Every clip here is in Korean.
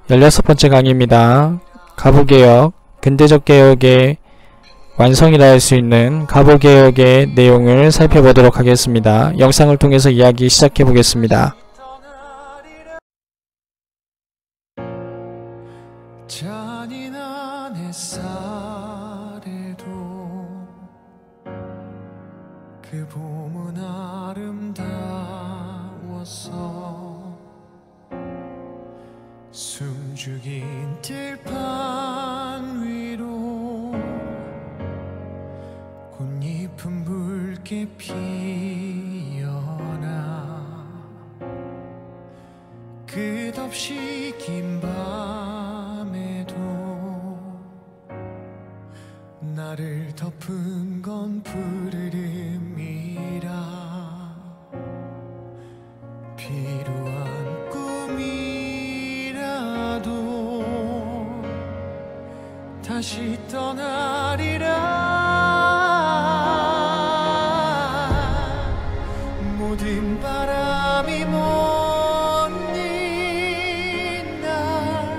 16번째 강의입니다. 가부개혁, 근대적 개혁의 완성이라 할 수 있는 가부개혁의 내용을 살펴보도록 하겠습니다. 영상을 통해서 이야기 시작해 보겠습니다. 잔인한 햇살에도 그 봄은 아름다웠어. 숨죽인 들판 위로 꽃잎은 붉게 피어나 끝없이 긴 밤에도 나를 덮은 건 푸르름이라. 필요한 꿈이라도 다시 떠나리라. 모든 바람이 못닌 날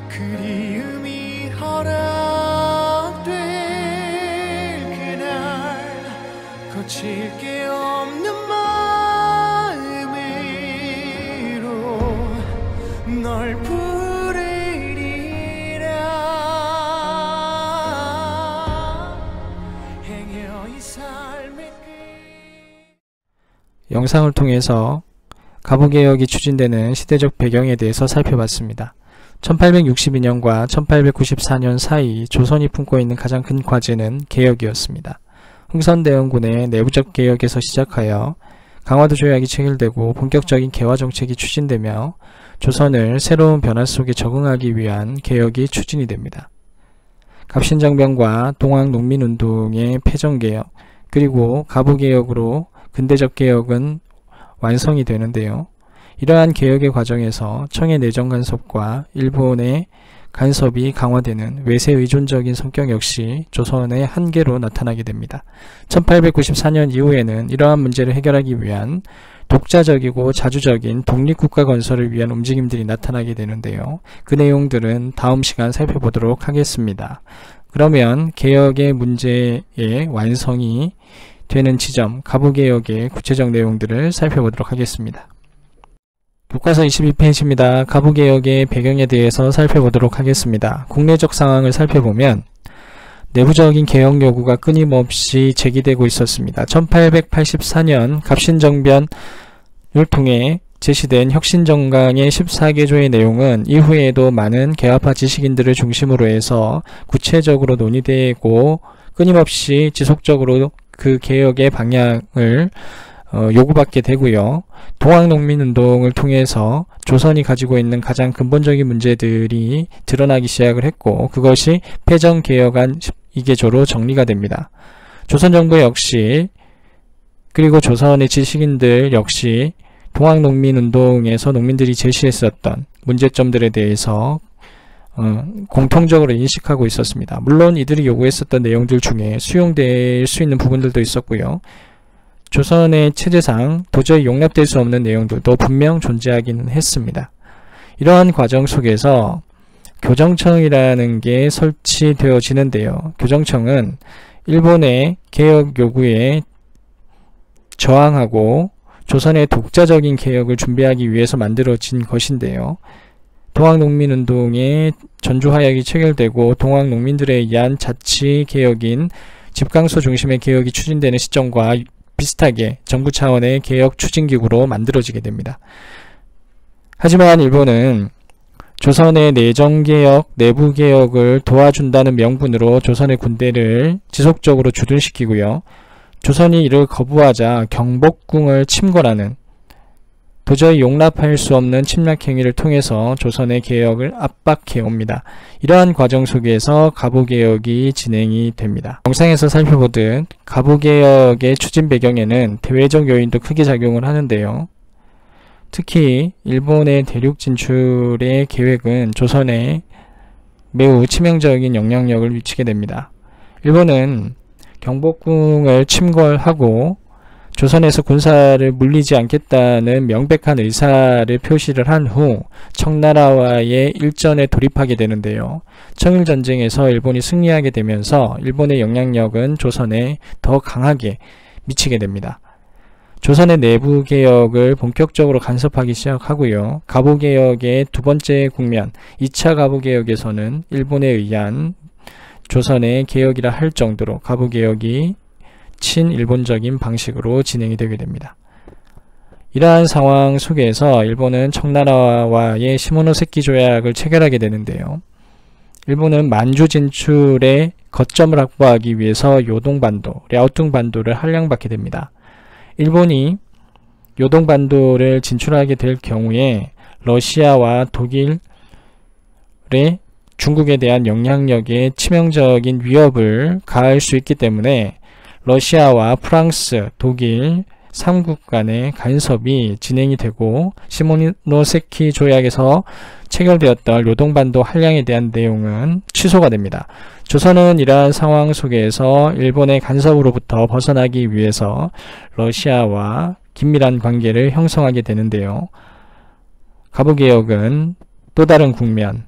그리움이 허락될 그날 거칠 게 없는 마음으로 널 부르리라. 행여 이 삶의 영상을 통해서 가부개혁이 추진되는 시대적 배경에 대해서 살펴봤습니다. 1862년과 1894년 사이 조선이 품고 있는 가장 큰 과제는 개혁이었습니다. 흥선대원군의 내부적 개혁에서 시작하여 강화도 조약이 체결되고 본격적인 개화 정책이 추진되며 조선을 새로운 변화 속에 적응하기 위한 개혁이 추진이 됩니다. 갑신정변과 동학농민운동의 패전개혁, 그리고 가부개혁으로 근대적 개혁은 완성이 되는데요. 이러한 개혁의 과정에서 청의 내정 간섭과 일본의 간섭이 강화되는 외세 의존적인 성격 역시 조선의 한계로 나타나게 됩니다. 1894년 이후에는 이러한 문제를 해결하기 위한 독자적이고 자주적인 독립국가 건설을 위한 움직임들이 나타나게 되는데요. 그 내용들은 다음 시간 살펴보도록 하겠습니다. 그러면 개혁의 문제의 완성이 되는 지점, 가부개혁의 구체적 내용들을 살펴보도록 하겠습니다. 교과서 22페이지입니다. 가부개혁의 배경에 대해서 살펴보도록 하겠습니다. 국내적 상황을 살펴보면 내부적인 개혁 요구가 끊임없이 제기되고 있었습니다. 1884년 갑신정변을 통해 제시된 혁신정강의 14개조의 내용은 이후에도 많은 개화파 지식인들을 중심으로 해서 구체적으로 논의되고 끊임없이 지속적으로 그 개혁의 방향을 요구받게 되고요. 동학농민운동을 통해서 조선이 가지고 있는 가장 근본적인 문제들이 드러나기 시작을 했고, 그것이 패전개혁안 2개조로 정리가 됩니다. 조선정부 역시, 그리고 조선의 지식인들 역시 동학농민운동에서 농민들이 제시했었던 문제점들에 대해서 공통적으로 인식하고 있었습니다. 물론 이들이 요구했었던 내용들 중에 수용될 수 있는 부분들도 있었고요. 조선의 체제상 도저히 용납될 수 없는 내용들도 분명 존재하기는 했습니다. 이러한 과정 속에서 교정청이라는 게 설치되어지는데요. 교정청은 일본의 개혁 요구에 저항하고 조선의 독자적인 개혁을 준비하기 위해서 만들어진 것인데요. 동학농민운동의 전주화약이 체결되고 동학농민들에 의한 자치개혁인 집강소 중심의 개혁이 추진되는 시점과 비슷하게 정부 차원의 개혁 추진기구로 만들어지게 됩니다. 하지만 일본은 조선의 내정개혁, 내부개혁을 도와준다는 명분으로 조선의 군대를 지속적으로 주둔시키고요. 조선이 이를 거부하자 경복궁을 침궐하는 도저히 용납할 수 없는 침략행위를 통해서 조선의 개혁을 압박해옵니다. 이러한 과정 속에서 가부개혁이 진행이 됩니다. 영상에서 살펴보듯 가부개혁의 추진 배경에는 대외적 요인도 크게 작용을 하는데요. 특히 일본의 대륙 진출의 계획은 조선에 매우 치명적인 영향력을 미치게 됩니다. 일본은 경복궁을 침궐하고 조선에서 군사를 물리지 않겠다는 명백한 의사를 표시를 한 후 청나라와의 일전에 돌입하게 되는데요. 청일전쟁에서 일본이 승리하게 되면서 일본의 영향력은 조선에 더 강하게 미치게 됩니다. 조선의 내부 개혁을 본격적으로 간섭하기 시작하고요. 갑오개혁의 두 번째 국면, 2차 갑오개혁에서는 일본에 의한 조선의 개혁이라 할 정도로 갑오개혁이 친일본적인 방식으로 진행이 되게 됩니다. 이러한 상황 속에서 일본은 청나라와의 시모노세키 조약을 체결하게 되는데요. 일본은 만주 진출에 거점을 확보하기 위해서 요동반도, 랴오퉁반도를 할량받게 됩니다. 일본이 요동반도를 진출하게 될 경우에 러시아와 독일의 중국에 대한 영향력에 치명적인 위협을 가할 수 있기 때문에 러시아와 프랑스, 독일 3국 간의 간섭이 진행이 되고 시모노세키 조약에서 체결되었던 요동반도 할량에 대한 내용은 취소가 됩니다. 조선은 이러한 상황 속에서 일본의 간섭으로부터 벗어나기 위해서 러시아와 긴밀한 관계를 형성하게 되는데요. 갑오개혁은 또 다른 국면,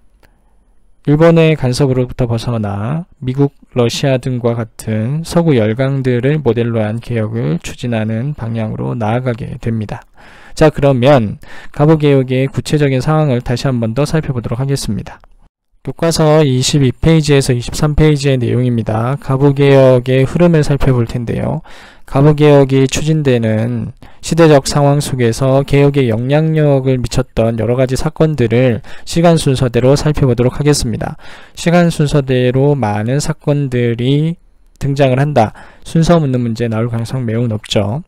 일본의 간섭으로부터 벗어나 미국, 러시아 등과 같은 서구 열강들을 모델로 한 개혁을 추진하는 방향으로 나아가게 됩니다. 자, 그러면 갑오개혁의 구체적인 상황을 다시 한 번 더 살펴보도록 하겠습니다. 교과서 22페이지에서 23페이지의 내용입니다. 갑오개혁의 흐름을 살펴볼 텐데요. 갑오개혁이 추진되는 시대적 상황 속에서 개혁에 영향력을 미쳤던 여러가지 사건들을 시간 순서대로 살펴보도록 하겠습니다. 시간 순서대로 많은 사건들이 등장을 한다. 순서 묻는 문제 나올 가능성 매우 높죠.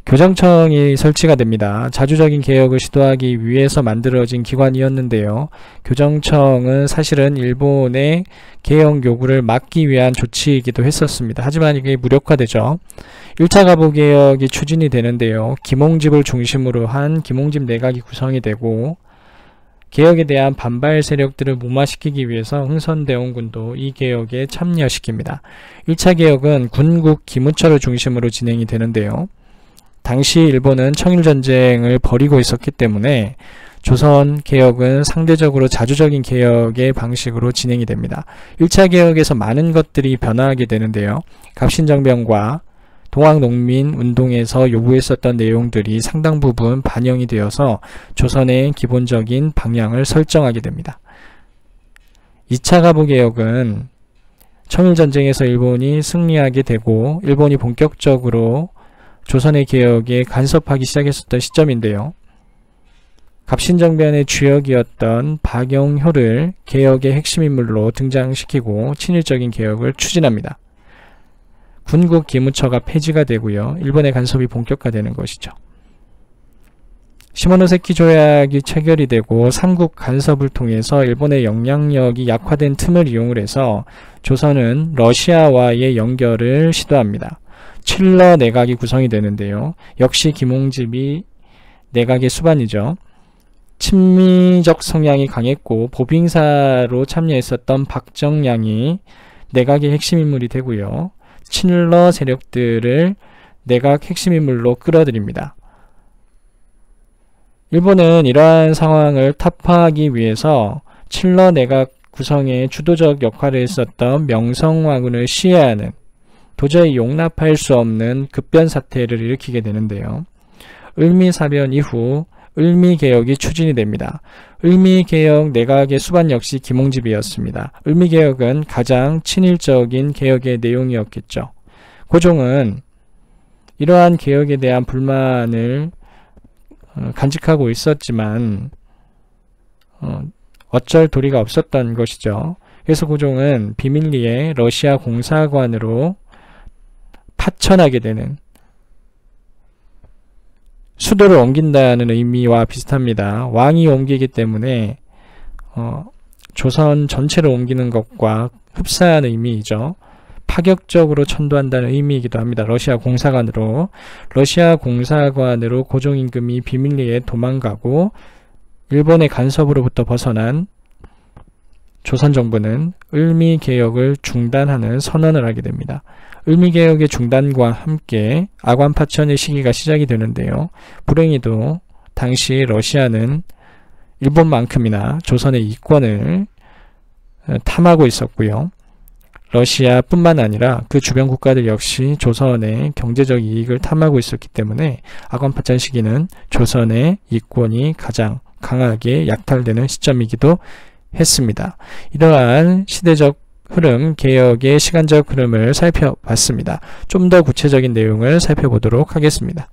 교정청이 설치가 됩니다. 자주적인 개혁을 시도하기 위해서 만들어진 기관이었는데요. 교정청은 사실은 일본의 개혁 요구를 막기 위한 조치이기도 했었습니다. 하지만 이게 무력화되죠. 1차 갑오개혁이 추진이 되는데요. 김홍집을 중심으로 한 김홍집 내각이 구성이 되고 개혁에 대한 반발 세력들을 무마시키기 위해서 흥선대원군도 이 개혁에 참여시킵니다. 1차 개혁은 군국 기무처를 중심으로 진행이 되는데요. 당시 일본은 청일전쟁을 벌이고 있었기 때문에 조선 개혁은 상대적으로 자주적인 개혁의 방식으로 진행이 됩니다. 1차 개혁에서 많은 것들이 변화하게 되는데요. 갑신정변과 동학농민운동에서 요구했었던 내용들이 상당 부분 반영이 되어서 조선의 기본적인 방향을 설정하게 됩니다. 2차 갑오개혁은 청일전쟁에서 일본이 승리하게 되고 일본이 본격적으로 조선의 개혁에 간섭하기 시작했었던 시점인데요. 갑신정변의 주역이었던 박영효를 개혁의 핵심 인물로 등장시키고 친일적인 개혁을 추진합니다. 군국 기무처가 폐지가 되고요. 일본의 간섭이 본격화되는 것이죠. 시모노세키 조약이 체결이 되고 삼국 간섭을 통해서 일본의 영향력이 약화된 틈을 이용을 해서 조선은 러시아와의 연결을 시도합니다. 칠러 내각이 구성이 되는데요. 역시 김홍집이 내각의 수반이죠. 친미적 성향이 강했고 보빙사로 참여했었던 박정량이 내각의 핵심 인물이 되고요. 칠러 세력들을 내각 핵심 인물로 끌어들입니다. 일본은 이러한 상황을 타파하기 위해서 칠러 내각 구성에 주도적 역할을 했었던 명성황후를 시해하는 도저히 용납할 수 없는 급변 사태를 일으키게 되는데요. 을미사변 이후 을미개혁이 추진이 됩니다. 을미개혁 내각의 수반 역시 김홍집이었습니다. 을미개혁은 가장 친일적인 개혁의 내용이었겠죠. 고종은 이러한 개혁에 대한 불만을 간직하고 있었지만 어쩔 도리가 없었던 것이죠. 그래서 고종은 비밀리에 러시아 공사관으로 파천하게 되는, 수도를 옮긴다는 의미와 비슷합니다. 왕이 옮기기 때문에 조선 전체를 옮기는 것과 흡사한 의미이죠. 파격적으로 천도한다는 의미이기도 합니다. 러시아 공사관으로 고종 임금이 비밀리에 도망가고 일본의 간섭으로부터 벗어난 조선 정부는 을미개혁을 중단하는 선언을 하게 됩니다. 을미개혁의 중단과 함께 아관파천의 시기가 시작이 되는데요. 불행히도 당시 러시아는 일본만큼이나 조선의 이권을 탐하고 있었고요. 러시아뿐만 아니라 그 주변 국가들 역시 조선의 경제적 이익을 탐하고 있었기 때문에 아관파천 시기는 조선의 이권이 가장 강하게 약탈되는 시점이기도 했습니다. 이러한 시대적 흐름, 개혁의 시간적 흐름을 살펴봤습니다. 좀 더 구체적인 내용을 살펴보도록 하겠습니다.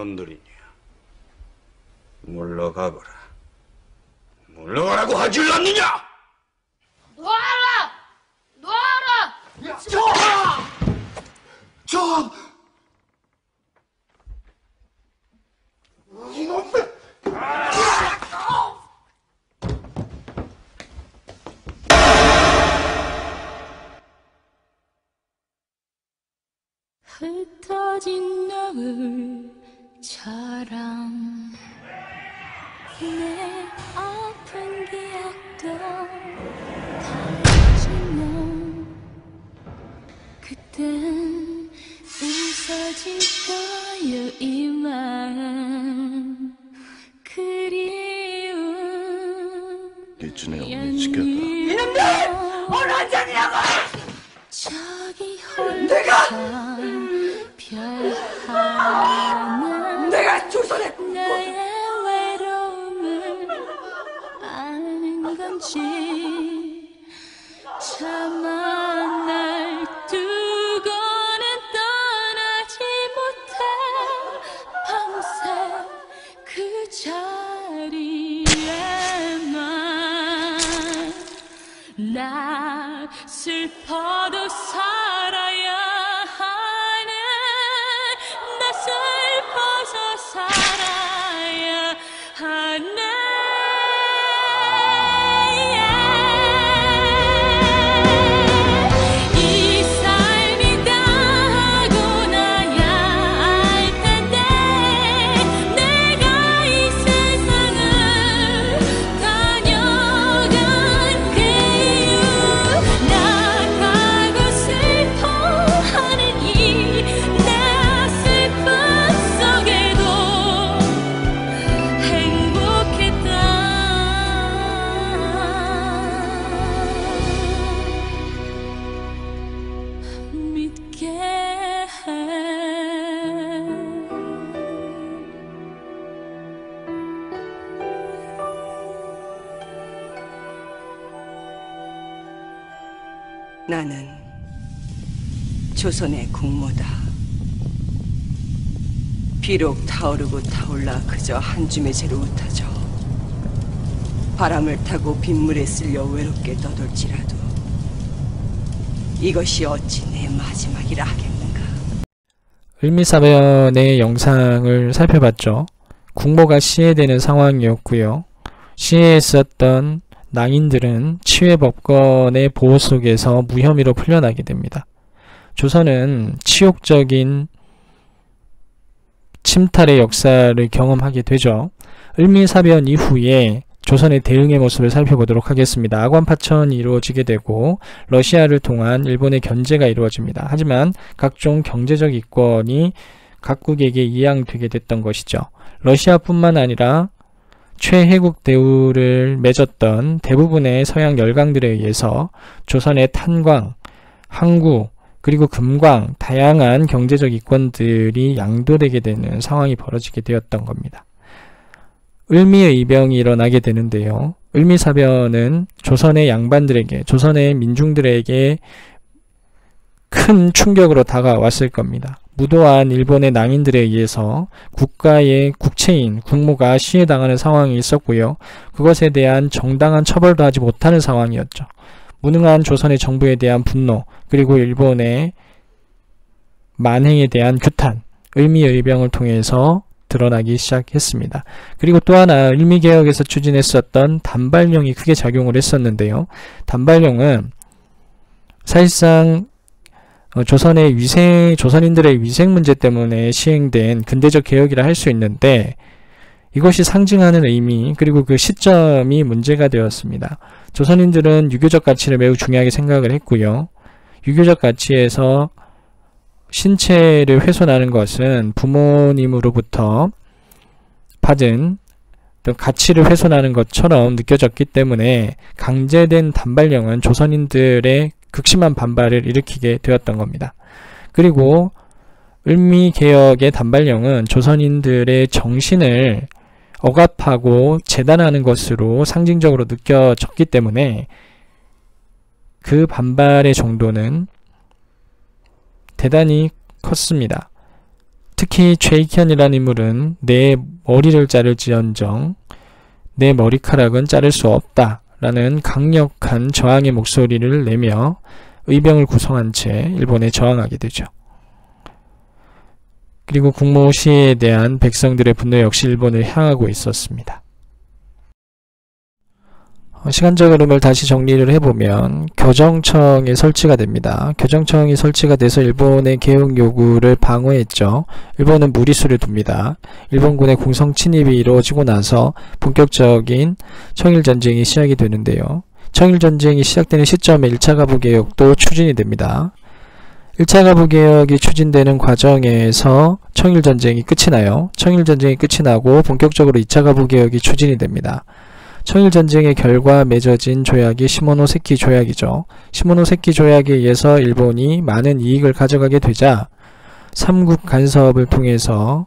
놈들이냐? 물러가거라. 물러가라고 하질 않느냐? 놔라! 놔라! 저! 이놈들! 흩어진 노을처럼 내 아픈 기억도 다지면 그땐 웃어질 거요 이 마음 그리운 이쯤에 어머니 지켰다. 이놈들! 오늘 한 잔이라고! 저기 홀로 별 하나 내가 조선에 나의 외로움을 아는 건지 자리에만 나 슬퍼도 살아야 하네. 나 슬퍼서 살아야 하네. 이 삶이 다하고 나야 알 텐데 내가 이 세상을 다녀간 그 이유 나 가고 싶어 하는 이 내 슬픔 속에도 행복했다 믿게 해. 나는 조선의 국모다. 비록 타오르고 타올라 그저 한 줌의 재로 흩어져 바람을 타고 빗물에 쓸려 외롭게 떠돌지라도 이것이 어찌 내 마지막이라 하겠는가. 을미사변의 영상을 살펴봤죠. 국모가 시해되는 상황이었고요. 시해에 있었던 낭인들은 치외법권의 보호 속에서 무혐의로 풀려나게 됩니다. 조선은 치욕적인 침탈의 역사를 경험하게 되죠. 을미사변 이후에 조선의 대응의 모습을 살펴보도록 하겠습니다. 아관파천이 이루어지게 되고 러시아를 통한 일본의 견제가 이루어집니다. 하지만 각종 경제적 이권이 각국에게 이양되게 됐던 것이죠. 러시아뿐만 아니라 최혜국 대우를 맺었던 대부분의 서양 열강들에 의해서 조선의 탄광, 항구, 그리고 금광, 다양한 경제적 이권들이 양도되게 되는 상황이 벌어지게 되었던 겁니다. 을미의 이병이 일어나게 되는데요. 을미사변은 조선의 양반들에게, 조선의 민중들에게 큰 충격으로 다가왔을 겁니다. 무도한 일본의 낭인들에 의해서 국가의 국체인 국모가 시해당하는 상황이 있었고요. 그것에 대한 정당한 처벌도 하지 못하는 상황이었죠. 무능한 조선의 정부에 대한 분노, 그리고 일본의 만행에 대한 규탄, 을미의병을 통해서 드러나기 시작했습니다. 그리고 또 하나 을미개혁에서 추진했었던 단발령이 크게 작용을 했었는데요. 단발령은 사실상 조선인들의 위생 문제 때문에 시행된 근대적 개혁이라 할 수 있는데 이것이 상징하는 의미 그리고 그 시점이 문제가 되었습니다. 조선인들은 유교적 가치를 매우 중요하게 생각을 했고요. 유교적 가치에서 신체를 훼손하는 것은 부모님으로부터 받은 가치를 훼손하는 것처럼 느껴졌기 때문에 강제된 단발령은 조선인들의 극심한 반발을 일으키게 되었던 겁니다. 그리고 을미개혁의 단발령은 조선인들의 정신을 억압하고 재단하는 것으로 상징적으로 느껴졌기 때문에 그 반발의 정도는 대단히 컸습니다. 특히 최익현이라는 인물은 내 머리를 자를지언정 내 머리카락은 자를 수 없다 라는 강력한 저항의 목소리를 내며 의병을 구성한 채 일본에 저항하게 되죠. 그리고 국모 시해에 대한 백성들의 분노 역시 일본을 향하고 있었습니다. 시간적 흐름을 다시 정리를 해보면 교정청이 설치가 됩니다. 교정청이 설치가 돼서 일본의 개혁 요구를 방어했죠. 일본은 무리수를 둡니다. 일본군의 공성 침입이 이루어지고 나서 본격적인 청일전쟁이 시작이 되는데요. 청일전쟁이 시작되는 시점에 1차 가부개혁도 추진이 됩니다. 1차 가부개혁이 추진되는 과정에서 청일전쟁이 끝이 나요. 청일전쟁이 끝이 나고 본격적으로 2차 가부개혁이 추진이 됩니다. 청일전쟁의 결과 맺어진 조약이 시모노세키 조약이죠. 시모노세키 조약에 의해서 일본이 많은 이익을 가져가게 되자 삼국 간섭을 통해서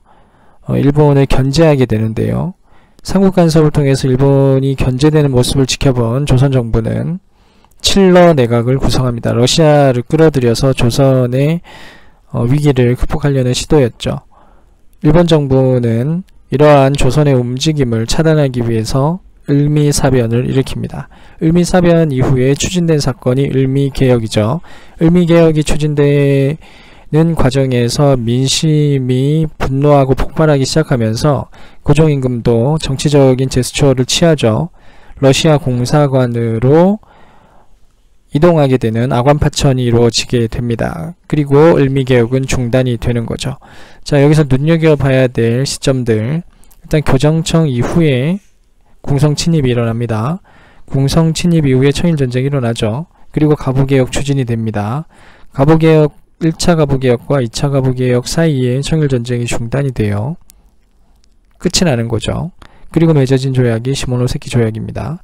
일본을 견제하게 되는데요. 삼국 간섭을 통해서 일본이 견제되는 모습을 지켜본 조선 정부는 칠러 내각을 구성합니다. 러시아를 끌어들여서 조선의 위기를 극복하려는 시도였죠. 일본 정부는 이러한 조선의 움직임을 차단하기 위해서 을미사변을 일으킵니다. 을미사변 이후에 추진된 사건이 을미개혁이죠. 을미개혁이 추진되는 과정에서 민심이 분노하고 폭발하기 시작하면서 고종임금도 정치적인 제스처를 취하죠. 러시아 공사관으로 이동하게 되는 아관파천이 이루어지게 됩니다. 그리고 을미개혁은 중단이 되는 거죠. 자, 여기서 눈여겨봐야 될 시점들. 일단 교정청 이후에 궁성 침입이 일어납니다. 궁성 침입 이후에 청일전쟁이 일어나죠. 그리고 가부개혁 추진이 됩니다. 가부개혁 1차 가부개혁과 2차 가부개혁 사이에 청일전쟁이 중단이 돼요. 끝이 나는 거죠. 그리고 맺어진 조약이 시모노세키 조약입니다.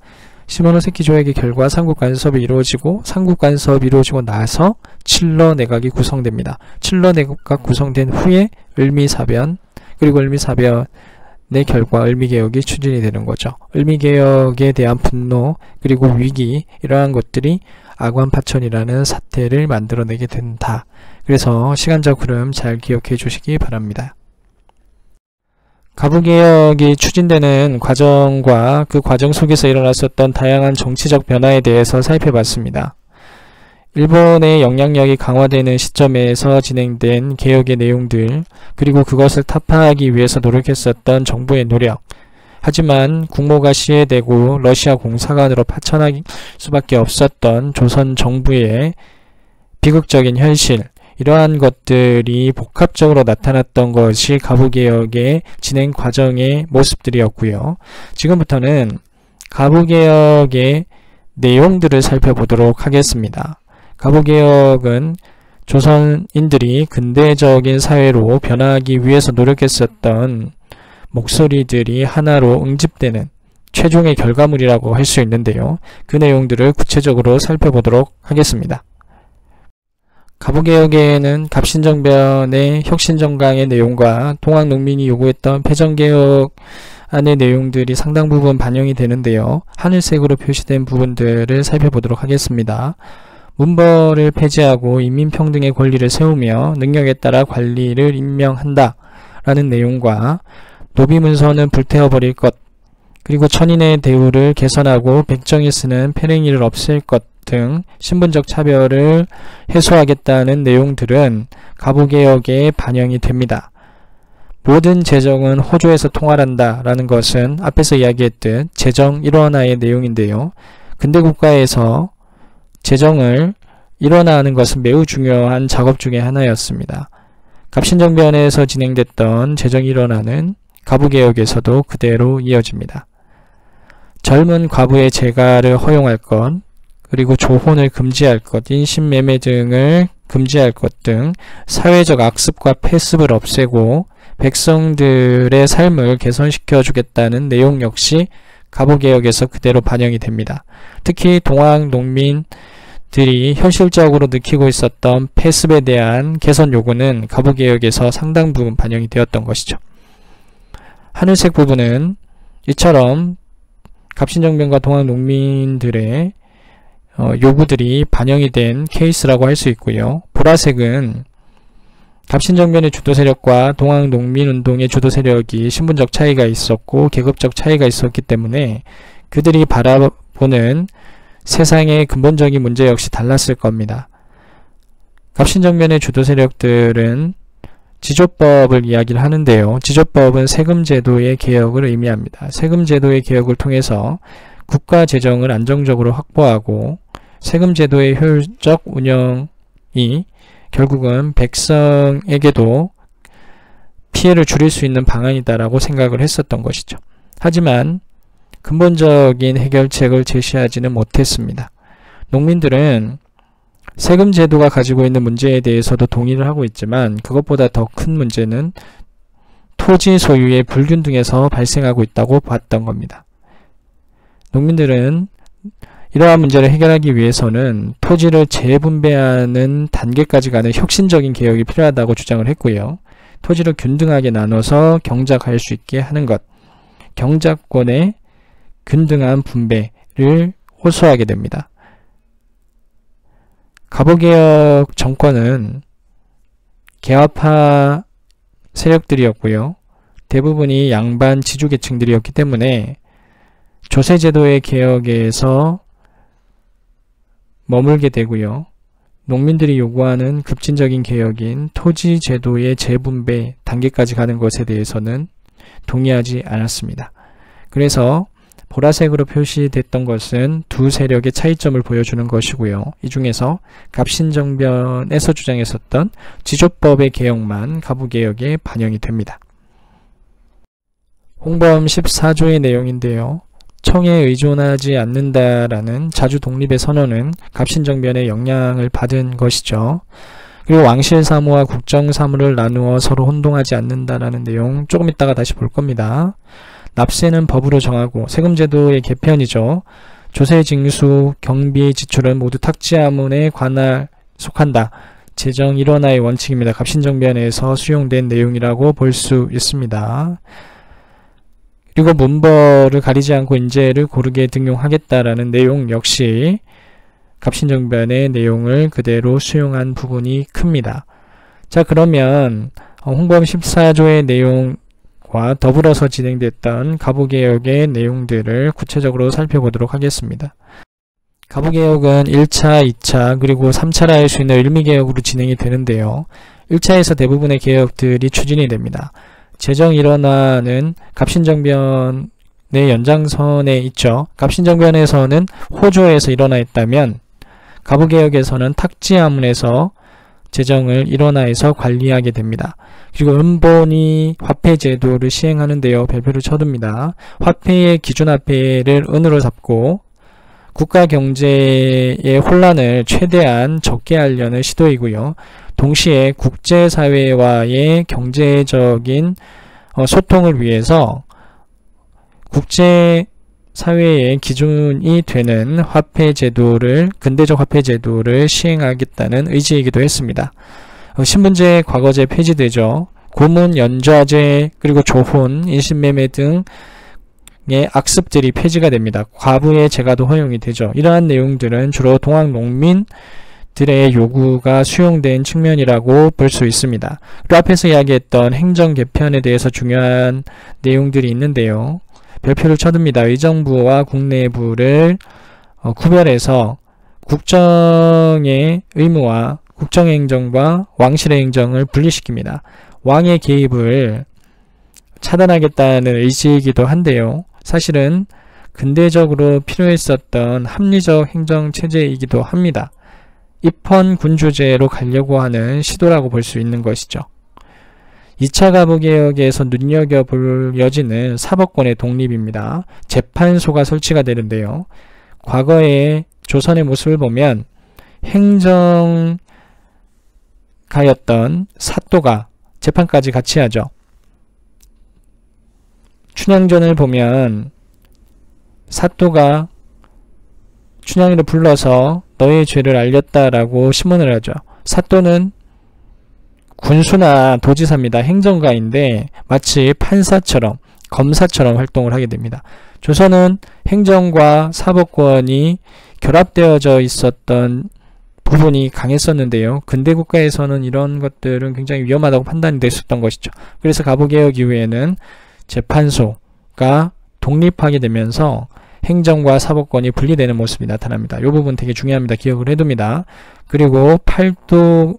시모노세키 조약의 결과 삼국간섭이 이루어지고 삼국간섭이 이루어지고 나서 칠러 내각이 구성됩니다. 칠러 내각 구성된 후에 을미사변 그리고 을미사변의 결과 을미개혁이 추진이 되는 거죠. 을미개혁에 대한 분노 그리고 위기 이러한 것들이 아관파천이라는 사태를 만들어내게 된다. 그래서 시간적 흐름 잘 기억해 주시기 바랍니다. 가부개혁이 추진되는 과정과 그 과정 속에서 일어났었던 다양한 정치적 변화에 대해서 살펴봤습니다. 일본의 영향력이 강화되는 시점에서 진행된 개혁의 내용들, 그리고 그것을 타파하기 위해서 노력했었던 정부의 노력. 하지만 국모가 시해되고 러시아 공사관으로 파천할 수밖에 없었던 조선 정부의 비극적인 현실, 이러한 것들이 복합적으로 나타났던 것이 가부개혁의 진행 과정의 모습들이었고요. 지금부터는 가부개혁의 내용들을 살펴보도록 하겠습니다. 가부개혁은 조선인들이 근대적인 사회로 변화하기 위해서 노력했었던 목소리들이 하나로 응집되는 최종의 결과물이라고 할 수 있는데요. 그 내용들을 구체적으로 살펴보도록 하겠습니다. 가부개혁에는 갑신정변의 혁신정강의 내용과 동학농민이 요구했던 패전개혁안의 내용들이 상당 부분 반영이 되는데요. 하늘색으로 표시된 부분들을 살펴보도록 하겠습니다. 문벌을 폐지하고 인민평등의 권리를 세우며 능력에 따라 관리를 임명한다 라는 내용과 노비문서는 불태워버릴 것, 그리고 천인의 대우를 개선하고 백정이 쓰는 패랭이를 없앨 것 등 신분적 차별을 해소하겠다는 내용들은 가부개혁에 반영이 됩니다. 모든 재정은 호조에서 통할한다 라는 것은 앞에서 이야기했듯 재정 일원화의 내용인데요. 근대 국가에서 재정을 일원화하는 것은 매우 중요한 작업 중의 하나였습니다. 갑신정변에서 진행됐던 재정 일원화는 가부개혁에서도 그대로 이어집니다. 젊은 과부의 재가를 허용할 것, 그리고 조혼을 금지할 것, 인신매매 등을 금지할 것 등 사회적 악습과 폐습을 없애고 백성들의 삶을 개선시켜 주겠다는 내용 역시 가부개혁에서 그대로 반영이 됩니다. 특히 동학농민들이 현실적으로 느끼고 있었던 폐습에 대한 개선 요구는 가부개혁에서 상당 부분 반영이 되었던 것이죠. 하늘색 부분은 이처럼 갑신정변과 동학농민들의 요구들이 반영이 된 케이스라고 할 수 있고요. 보라색은 갑신정변의 주도 세력과 동학농민운동의 주도 세력이 신분적 차이가 있었고 계급적 차이가 있었기 때문에 그들이 바라보는 세상의 근본적인 문제 역시 달랐을 겁니다. 갑신정변의 주도 세력들은 지조법을 이야기를 하는데요. 지조법은 세금제도의 개혁을 의미합니다. 세금제도의 개혁을 통해서 국가 재정을 안정적으로 확보하고 세금제도의 효율적 운영이 결국은 백성에게도 피해를 줄일 수 있는 방안이다라고 생각을 했었던 것이죠. 하지만 근본적인 해결책을 제시하지는 못했습니다. 농민들은 세금제도가 가지고 있는 문제에 대해서도 동의를 하고 있지만 그것보다 더 큰 문제는 토지 소유의 불균등에서 발생하고 있다고 봤던 겁니다. 농민들은 이러한 문제를 해결하기 위해서는 토지를 재분배하는 단계까지 가는 혁신적인 개혁이 필요하다고 주장을 했고요. 토지를 균등하게 나눠서 경작할 수 있게 하는 것, 경작권의 균등한 분배를 호소하게 됩니다. 가부개혁 정권은 개화파 세력들이었고요. 대부분이 양반 지주계층들이었기 때문에 조세제도의 개혁에서 머물게 되고요. 농민들이 요구하는 급진적인 개혁인 토지제도의 재분배 단계까지 가는 것에 대해서는 동의하지 않았습니다. 그래서 보라색으로 표시됐던 것은 두 세력의 차이점을 보여주는 것이고요. 이 중에서 갑신정변에서 주장했었던 지조법의 개혁만 가부개혁에 반영이 됩니다. 홍범 14조의 내용인데요. 청에 의존하지 않는다라는 자주 독립의 선언은 갑신정변의 영향을 받은 것이죠. 그리고 왕실사무와 국정사무를 나누어 서로 혼동하지 않는다라는 내용 조금 이따가 다시 볼 겁니다. 납세는 법으로 정하고 세금제도의 개편이죠. 조세징수, 경비 지출은 모두 탁지하문에 관할 속한다. 재정 일원화의 원칙입니다. 갑신정변에서 수용된 내용이라고 볼 수 있습니다. 그리고 문벌을 가리지 않고 인재를 고르게 등용하겠다라는 내용 역시 갑신정변의 내용을 그대로 수용한 부분이 큽니다. 자, 그러면 홍범 14조의 내용과 더불어서 진행됐던 가부개혁의 내용들을 구체적으로 살펴보도록 하겠습니다. 가부개혁은 1차, 2차, 그리고 3차라 할 수 있는 을미개혁으로 진행이 되는데요. 1차에서 대부분의 개혁들이 추진이 됩니다. 재정 일원화는 갑신정변의 연장선에 있죠. 갑신정변에서는 호조에서 일원화했다면 가부개혁에서는 탁지하문에서 재정을 일원화해서 관리하게 됩니다. 그리고 은본이 화폐제도를 시행하는데요. 별표를 쳐둡니다. 화폐의 기준화폐를 은으로 잡고 국가 경제의 혼란을 최대한 적게 하려는 시도이고요. 동시에 국제사회와의 경제적인 소통을 위해서 국제사회의 기준이 되는 화폐제도를, 근대적 화폐제도를 시행하겠다는 의지이기도 했습니다. 신분제, 과거제 폐지되죠. 고문, 연좌제, 그리고 조혼, 인신매매 등의 악습들이 폐지가 됩니다. 과부의 재가도 허용이 되죠. 이러한 내용들은 주로 동학농민들의 요구가 수용된 측면이라고 볼 수 있습니다. 그리고 앞에서 이야기했던 행정 개편에 대해서 중요한 내용들이 있는데요. 별표를 쳐둡니다. 의정부와 국내부를 구별해서 국정의 의무와 국정행정과 왕실의 행정을 분리시킵니다. 왕의 개입을 차단하겠다는 의지이기도 한데요. 사실은 근대적으로 필요했었던 합리적 행정체제이기도 합니다. 입헌군주제로 가려고 하는 시도라고 볼 수 있는 것이죠. 2차 가부개혁에서 눈여겨볼 여지는 사법권의 독립입니다. 재판소가 설치가 되는데요. 과거의 조선의 모습을 보면 행정가였던 사또가 재판까지 같이 하죠. 춘향전을 보면 사또가 춘향이를 불러서 너의 죄를 알렸다라고 심문을 하죠. 사또는 군수나 도지사입니다. 행정가인데 마치 판사처럼, 검사처럼 활동을 하게 됩니다. 조선은 행정과 사법권이 결합되어져 있었던 부분이 강했었는데요. 근대 국가에서는 이런 것들은 굉장히 위험하다고 판단이 됐었던 것이죠. 그래서 가부개혁 이후에는 재판소가 독립하게 되면서 행정과 사법권이 분리되는 모습이 나타납니다. 이 부분 되게 중요합니다. 기억을 해둡니다. 그리고 팔도를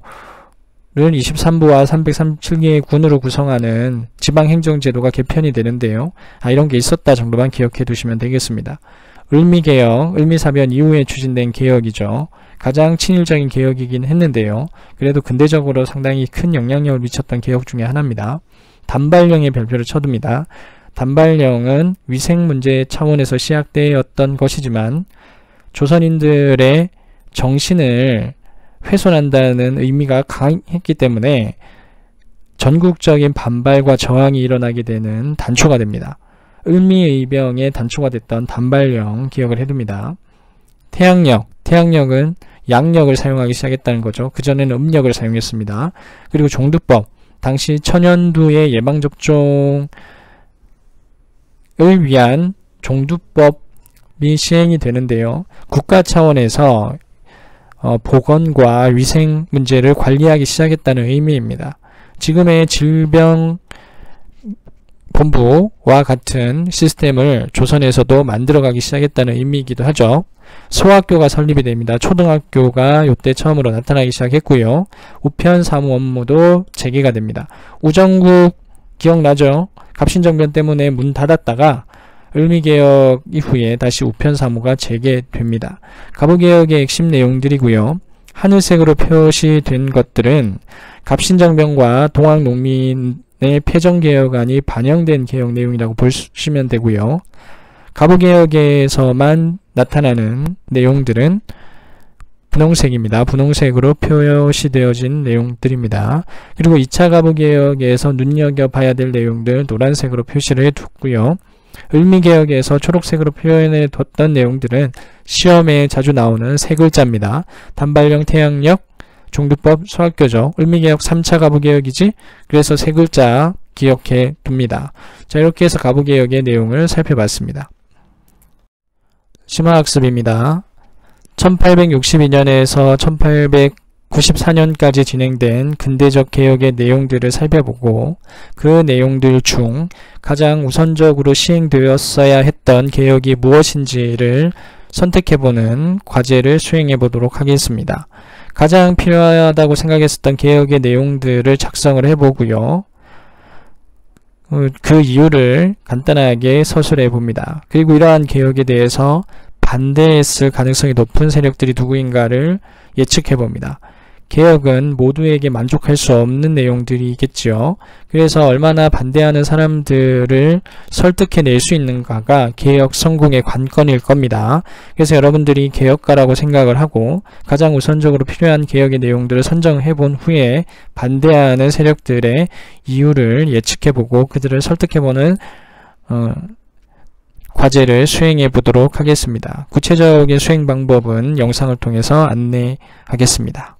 23부와 337개의 군으로 구성하는 지방행정제도가 개편이 되는데요. 이런 게 있었다 정도만 기억해 두시면 되겠습니다. 을미개혁, 을미사변 이후에 추진된 개혁이죠. 가장 친일적인 개혁이긴 했는데요. 그래도 근대적으로 상당히 큰 영향력을 미쳤던 개혁 중에 하나입니다. 단발령의 별표를 쳐둡니다. 단발령은 위생 문제 차원에서 시작되었던 것이지만 조선인들의 정신을 훼손한다는 의미가 강했기 때문에 전국적인 반발과 저항이 일어나게 되는 단초가 됩니다. 을미의병의 단초가 됐던 단발령 기억을 해둡니다. 태양력은 양력을 사용하기 시작했다는 거죠. 그전에는 음력을 사용했습니다. 그리고 종두법, 당시 천연두의 예방접종을 위한 종두법이 시행이 되는데요. 국가 차원에서 보건과 위생 문제를 관리하기 시작했다는 의미입니다. 지금의 질병 본부와 같은 시스템을 조선에서도 만들어가기 시작했다는 의미이기도 하죠. 소학교가 설립이 됩니다. 초등학교가 이때 처음으로 나타나기 시작했고요. 우편 사무 업무도 재개가 됩니다. 우정국 기억나죠? 갑신정변 때문에 문 닫았다가 을미개혁 이후에 다시 우편 사무가 재개됩니다. 갑오개혁의 핵심 내용들이고요. 하늘색으로 표시된 것들은 갑신정변과 동학농민의 패정개혁안이 반영된 개혁 내용이라고 보시면 되고요. 갑오개혁에서만 나타나는 내용들은 분홍색입니다. 분홍색으로 표시되어진 내용들입니다. 그리고 2차 갑오개혁에서 눈여겨봐야 될 내용들 노란색으로 표시를 해두고요. 을미개혁에서 초록색으로 표현해 뒀던 내용들은 시험에 자주 나오는 세 글자입니다. 단발령, 태양력, 종두법, 소학교죠. 을미개혁 3차 갑오개혁이지? 그래서 세 글자 기억해 둡니다. 자, 이렇게 해서 갑오개혁의 내용을 살펴봤습니다. 심화학습입니다. 1862년에서 1894년까지 진행된 근대적 개혁의 내용들을 살펴보고 그 내용들 중 가장 우선적으로 시행되었어야 했던 개혁이 무엇인지를 선택해보는 과제를 수행해 보도록 하겠습니다. 가장 필요하다고 생각했었던 개혁의 내용들을 작성을 해보고요. 그 이유를 간단하게 서술해 봅니다. 그리고 이러한 개혁에 대해서 반대했을 가능성이 높은 세력들이 누구인가를 예측해 봅니다. 개혁은 모두에게 만족할 수 없는 내용들이겠죠. 그래서 얼마나 반대하는 사람들을 설득해낼 수 있는가가 개혁 성공의 관건일 겁니다. 그래서 여러분들이 개혁가라고 생각을 하고 가장 우선적으로 필요한 개혁의 내용들을 선정해 본 후에 반대하는 세력들의 이유를 예측해보고 그들을 설득해보는 과제를 수행해 보도록 하겠습니다. 구체적인 수행 방법은 영상을 통해서 안내하겠습니다.